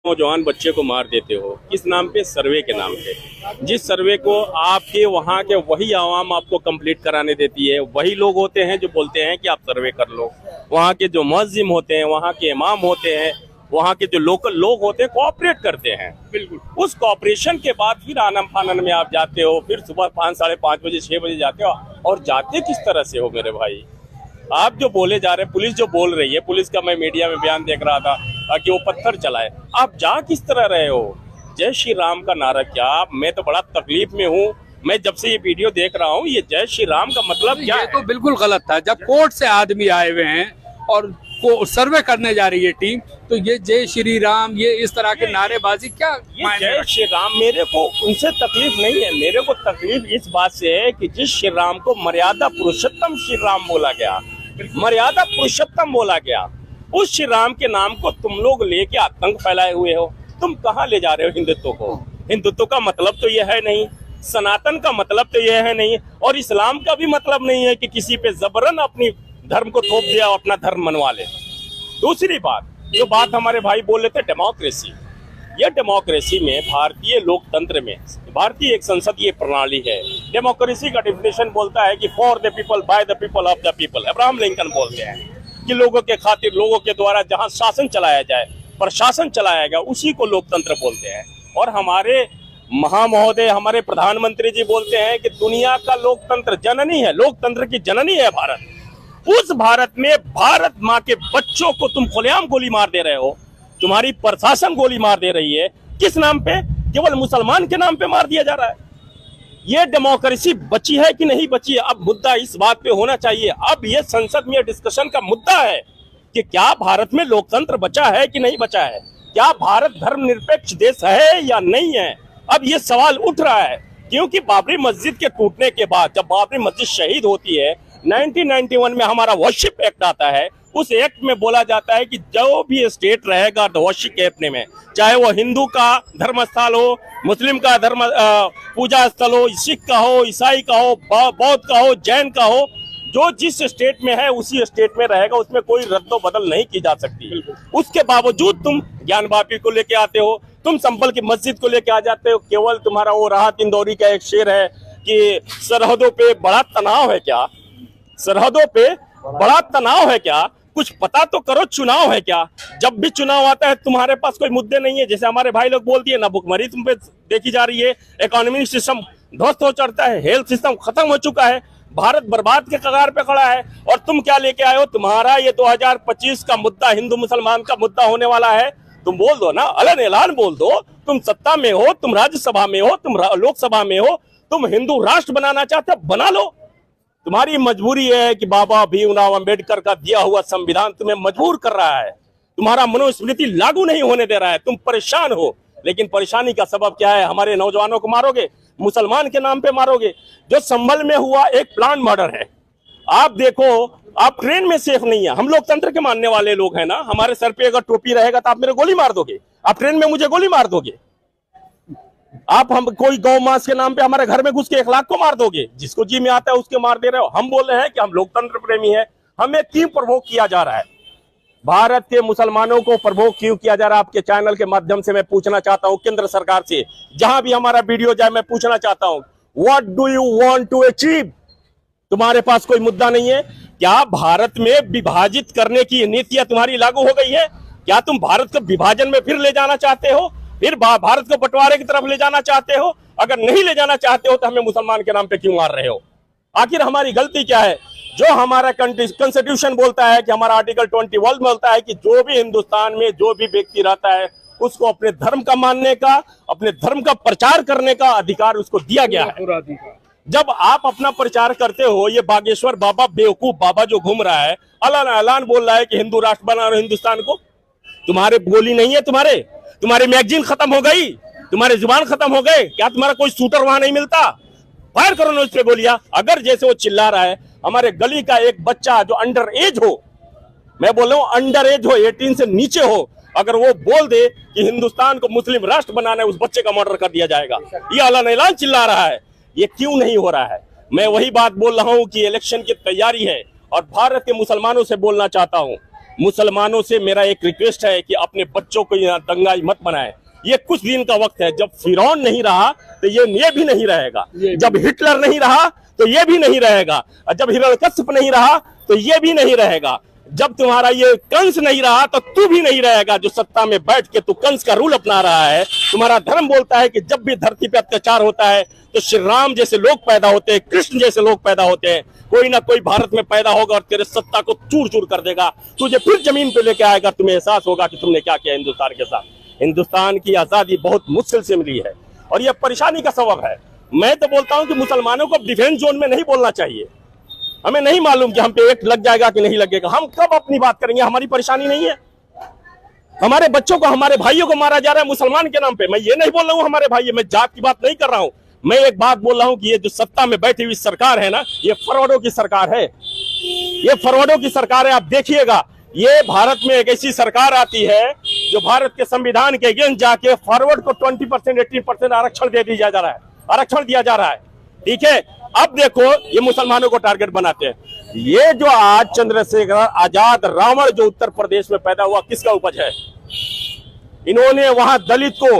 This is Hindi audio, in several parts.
नौजवान बच्चे को मार देते हो, किस नाम पे? सर्वे के नाम पे। जिस सर्वे को आपके वहाँ के वही आवाम आपको कंप्लीट कराने देती है, वही लोग होते हैं जो बोलते हैं कि आप सर्वे कर लो। वहाँ के जो मुअज्जिम होते हैं, वहाँ के इमाम होते हैं, वहाँ के जो लोकल लोग होते हैं, कोऑपरेट करते हैं। बिल्कुल उस कोऑपरेशन के बाद फिर आनन फानन में आप जाते हो, फिर सुबह 5, साढ़े 5 बजे 6 बजे जाते हो। और जाते किस तरह से हो मेरे भाई? आप जो बोले जा रहे हैं, पुलिस जो बोल रही है, पुलिस का मैं मीडिया में बयान देख रहा था कि वो पत्थर चलाए, आप जा किस तरह रहे हो? जय श्री राम का नारा क्या? मैं तो बड़ा तकलीफ में हूँ। मैं जब से ये वीडियो देख रहा हूँ, ये जय श्री राम का मतलब क्या ये है? तो बिल्कुल गलत था। जब कोर्ट से आदमी आए हुए हैं और सर्वे करने जा रही है टीम, तो ये जय श्री राम, ये इस तरह के नारेबाजी क्या? ये जय श्री राम, मेरे को उनसे तकलीफ नहीं है। मेरे को तकलीफ इस बात से है कि जिस श्री राम को मर्यादा पुरुषोत्तम श्री राम बोला गया, मर्यादा पुरुषोत्तम बोला गया, उस श्री राम के नाम को तुम लोग लेके आतंक फैलाए हुए हो। तुम कहाँ ले जा रहे हो हिंदुत्व को? हिंदुत्व का मतलब तो यह है नहीं, सनातन का मतलब तो यह है नहीं, और इस्लाम का भी मतलब नहीं है कि किसी पे जबरन अपनी धर्म को थोप दिया और अपना धर्म मनवा ले। दूसरी बात, जो बात हमारे भाई बोल रहे थे डेमोक्रेसी, यह डेमोक्रेसी में, भारतीय लोकतंत्र में, भारतीय एक संसदीय प्रणाली है। डेमोक्रेसी का डिफिनेशन बोलता है कि for the people, by the people, of the people. Abraham Lincoln बोलते हैं कि लोगों के खातिर, लोगों के द्वारा जहां शासन चलाया जाए, प्रशासन चलाया गया, उसी को लोकतंत्र बोलते हैं। और हमारे महामहोदय, हमारे प्रधानमंत्री जी बोलते हैं कि दुनिया का लोकतंत्र जननी है, लोकतंत्र की जननी है भारत। उस भारत में भारत माँ के बच्चों को तुम खुलेआम गोली मार दे रहे हो, तुम्हारी प्रशासन गोली मार दे रही है। किस नाम पे? केवल मुसलमान के नाम पे मार दिया जा रहा है। ये डेमोक्रेसी बची है कि नहीं बची है? अब मुद्दा इस बात पे होना चाहिए। अब ये संसद में डिस्कशन का मुद्दा है कि क्या भारत में लोकतंत्र बचा है कि नहीं बचा है, क्या भारत धर्मनिरपेक्ष देश है या नहीं है। अब ये सवाल उठ रहा है, क्योंकि बाबरी मस्जिद के टूटने के बाद जब बाबरी मस्जिद शहीद होती है, 1991 में हमारा वर्शिप एक्ट आता है। उस एक्ट में बोला जाता है कि जो भी स्टेट रहेगा वर्शिप एक्ट में, चाहे वो हिंदू का धर्म स्थल हो, मुस्लिम का धर्म पूजा स्थल हो, सिख का हो, ईसाई का हो, बौद्ध का हो, जैन का हो, जो जिस स्टेट में है उसी स्टेट में रहेगा, उसमें कोई रद्दो बदल नहीं की जा सकती। उसके बावजूद तुम ज्ञान वापी को लेके आते हो, तुम संभल की मस्जिद को लेके आ जाते हो। केवल तुम्हारा वो राहत इंदौरी का एक शेर है कि सरहदों पे बड़ा तनाव है क्या? सरहदों पे बड़ा तनाव है क्या? कुछ पता तो करो, चुनाव है क्या? जब भी चुनाव आता है तुम्हारे पास कोई मुद्दे नहीं है। जैसे हमारे भाई लोग बोल दिए ना, भुखमरी तुम पे देखी जा रही है, इकोनॉमिक सिस्टम ध्वस्त हो चढ़ता है, हेल्थ सिस्टम खत्म हो चुका है, भारत बर्बाद के कगार पे खड़ा है। और तुम क्या लेके आए हो? तुम्हारा ये 2025 का मुद्दा हिंदू मुसलमान का मुद्दा होने वाला है। तुम बोल दो ना, अलग ऐलान बोल दो, तुम सत्ता में हो, तुम राज्यसभा में हो, तुम लोकसभा में हो, तुम हिंदू राष्ट्र बनाना चाहते हो, बना लो। तुम्हारी मजबूरी है कि बाबा भीमराव अंबेडकर का दिया हुआ संविधान तुम्हें मजबूर कर रहा है, तुम्हारा मनुस्मृति लागू नहीं होने दे रहा है, तुम परेशान हो। लेकिन परेशानी का सबब क्या है? हमारे नौजवानों को मारोगे, मुसलमान के नाम पे मारोगे। जो संभल में हुआ एक प्लान मर्डर है, आप देखो, आप ट्रेन में सेफ नहीं है। हम लोकतंत्र के मानने वाले लोग हैं ना, हमारे सर पे अगर टोपी रहेगा तो आप मेरे गोली मार दोगे, आप ट्रेन में मुझे गोली मार दोगे, आप हम कोई गौ मांस के नाम पे हमारे घर में घुस के 1 लाख को मार दोगे, जिसको जी में आता है उसके मार दे रहे हो। हम बोल रहे हैं कि हम लोकतंत्र प्रेमी हैं, हमें क्यों प्रवोक किया जा रहा है? भारत के मुसलमानों को प्रवोक क्यों किया जा रहा है? आपके चैनल के माध्यम से मैं पूछना चाहता हूं, केंद्र सरकार से, जहां भी हमारा वीडियो जाए, मैं पूछना चाहता हूं, what do you want to achieve? तुम्हारे पास कोई मुद्दा नहीं है क्या? भारत में विभाजित करने की नीतियां तुम्हारी लागू हो गई है क्या? तुम भारत को विभाजन में फिर ले जाना चाहते हो, फिर भारत को बंटवारे की तरफ ले जाना चाहते हो? अगर नहीं ले जाना चाहते हो तो हमें मुसलमान के नाम पे क्यों मार रहे हो? आखिर हमारी गलती क्या है? जो हमारा कॉन्स्टिट्यूशन बोलता है कि हमारा आर्टिकल 21 बोलता है कि जो भी हिंदुस्तान में जो भी व्यक्ति रहता है उसको अपने धर्म का मानने का, अपने धर्म का प्रचार करने का अधिकार उसको दिया गया है। जब आप अपना प्रचार करते हो, ये बागेश्वर बाबा, बेवकूफ बाबा जो घूम रहा है, ऐलान बोल रहा है कि हिंदू राष्ट्र बना रहे हिंदुस्तान को, तुम्हारे गोली नहीं है, तुम्हारे मैगजीन खत्म हो गई, तुम्हारे जुबान खत्म हो गए क्या? तुम्हारा कोई शूटर वहां नहीं मिलता? फायर करो ना उस पे गोलियां। अगर जैसे वो चिल्ला रहा है, हमारे गली का एक बच्चा जो अंडर एज हो, मैं बोल रहा हूं अंडर एज हो, 18 से नीचे हो, अगर वो बोल दे कि हिंदुस्तान को मुस्लिम राष्ट्र बनाना है, उस बच्चे का मर्डर कर दिया जाएगा। ये ऐलान चिल्ला रहा है, ये क्यों नहीं हो रहा है? मैं वही बात बोल रहा हूं कि इलेक्शन की तैयारी है और भारत के मुसलमानों से बोलना चाहता हूं मुसलमानों से मेरा एक रिक्वेस्ट है कि अपने बच्चों को यहाँ दंगाई मत बनाए। ये कुछ दिन का वक्त है, जब फिरौन नहीं रहा तो ये भी नहीं रहेगा, जब हिटलर नहीं रहा तो ये भी नहीं रहेगा, और जब हिरण्यकश्यप नहीं रहा तो ये भी नहीं रहेगा, जब तुम्हारा ये कंस नहीं रहा तो तू भी नहीं रहेगा। जो सत्ता में बैठ के तू कंस का रूल अपना रहा है। तुम्हारा धर्म बोलता है कि जब भी धरती पे अत्याचार होता है तो श्री राम जैसे लोग पैदा होते हैं, कृष्ण जैसे लोग पैदा होते हैं, कोई ना कोई भारत में पैदा होगा और तेरे सत्ता को चूर चूर कर देगा, तुझे फिर जमीन पे लेके आएगा, तुम्हें एहसास होगा कि तुमने क्या किया हिंदुस्तान के साथ। हिंदुस्तान की आजादी बहुत मुश्किल से मिली है और यह परेशानी का सबब है। मैं तो बोलता हूं कि मुसलमानों को डिफेंस जोन में नहीं बोलना चाहिए। हमें नहीं मालूम कि हम पे एक्ट लग जाएगा कि नहीं लगेगा, हम कब अपनी बात करेंगे, हमारी परेशानी नहीं है। हमारे बच्चों को, हमारे भाइयों को मारा जा रहा है मुसलमान के नाम पे। मैं ये नहीं बोल रहा हूँ हमारे भाई, मैं जात की बात नहीं कर रहा हूँ। मैं एक बात बोल रहा हूँ कि ये जो सत्ता में बैठी हुई सरकार है ना, ये फरवडों की सरकार है, ये फरवडों की सरकार है। आप देखिएगा, ये भारत में एक ऐसी सरकार आती है जो भारत के संविधान के अगेंस्ट जाके फॉरवर्ड को 20% 18% आरक्षण दे दिया जा रहा है, आरक्षण दिया जा रहा है। ठीक है, अब देखो ये मुसलमानों को टारगेट बनाते हैं। ये जो आज चंद्रशेखर आजाद रावण जो उत्तर प्रदेश में पैदा हुआ, किसका उपज है? इन्होंने वहां दलित को,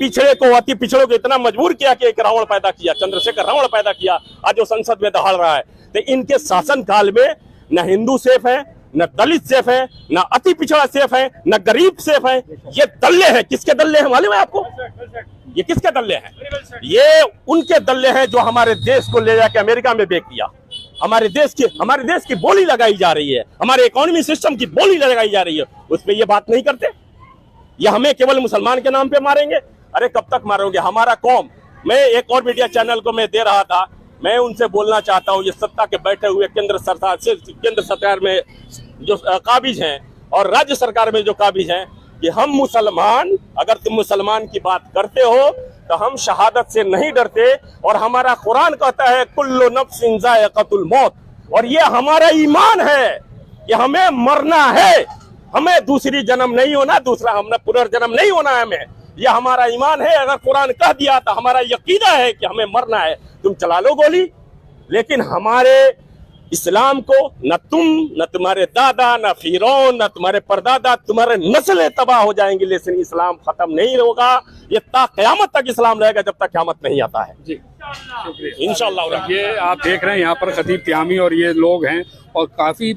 पिछड़े को, अति पिछड़ों को इतना मजबूर किया कि एक रावण पैदा किया, चंद्रशेखर रावण पैदा किया। आज वो संसद में दहाड़ रहा है। तो इनके शासन काल में न हिंदू सेफ है, न दलित सेफ है, न अति पिछड़ा सेफ है, न गरीब सेफ है। ये दल्ले हैं। किसके दल्ले हैं मालूम है आपको? ये किसके दल्ले हैं? ये उनके दल्ले हैं जो हमारे देश को ले जाके अमेरिका में बेच दिया। हमारे देश की बोली लगाई जा रही है, हमारे इकोनॉमी सिस्टम की बोली लगाई जा रही है, उस पर ये बात नहीं करते। ये हमें केवल मुसलमान के नाम पे मारेंगे। अरे कब तक मारोगे? हमारा कौम, मैं एक और मीडिया चैनल को मैं दे रहा था, मैं उनसे बोलना चाहता हूं, ये सत्ता के बैठे हुए केंद्र सरकार में जो काबिज हैं और राज्य सरकार में जो काबिज हैं, कि हम मुसलमान, अगर तुम मुसलमान की बात करते हो तो हम शहादत से नहीं डरते, और हमारा कुरान कहता है कुल्लु नफ्सिन ज़ाइक़तुल मौत, और ये हमारा ईमान है कि हमें मरना है, हमें दूसरी जन्म नहीं होना, दूसरा हमें पुनर्जन्म नहीं होना है। हमें ये हमारा ईमान है। अगर कुरान कह दिया तो हमारा यकीना है कि हमें मरना है। तुम चला लो गोली, लेकिन हमारे इस्लाम को न तुम, न तुम्हारे दादा, न फिरौन, न तुम्हारे परदादा, तुम्हारे नस्लें तबाह हो जाएंगी, लेकिन इस्लाम खत्म नहीं होगा। ये ता क़यामत तक इस्लाम रहेगा, जब तक क़यामत नहीं आता है। जी, इंशाअल्लाह। ये आप देख रहे हैं यहाँ पर खतीब त्यामी और ये लोग हैं, और काफ़ी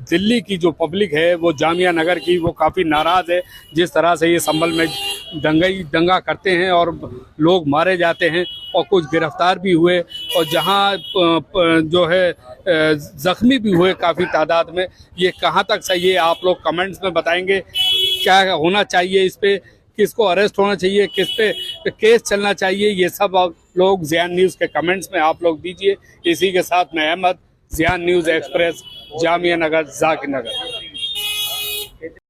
दिल्ली की जो पब्लिक है वो जामिया नगर की, वो काफ़ी नाराज़ है जिस तरह से ये संभल में दंगा करते हैं और लोग मारे जाते हैं और कुछ गिरफ्तार भी हुए, और जहाँ जो है ज़ख्मी भी हुए काफ़ी तादाद में। ये कहाँ तक सही है, आप लोग कमेंट्स में बताएंगे। क्या होना चाहिए इस पे, किसको अरेस्ट होना चाहिए, किस पे केस चलना चाहिए, ये सब आप लोग ज़ियान न्यूज़ के कमेंट्स में आप लोग दीजिए। इसी के साथ मैं अहमद, ज़ियान न्यूज़ एक्सप्रेस, जामिया नगर, ज़ाकिर नगर।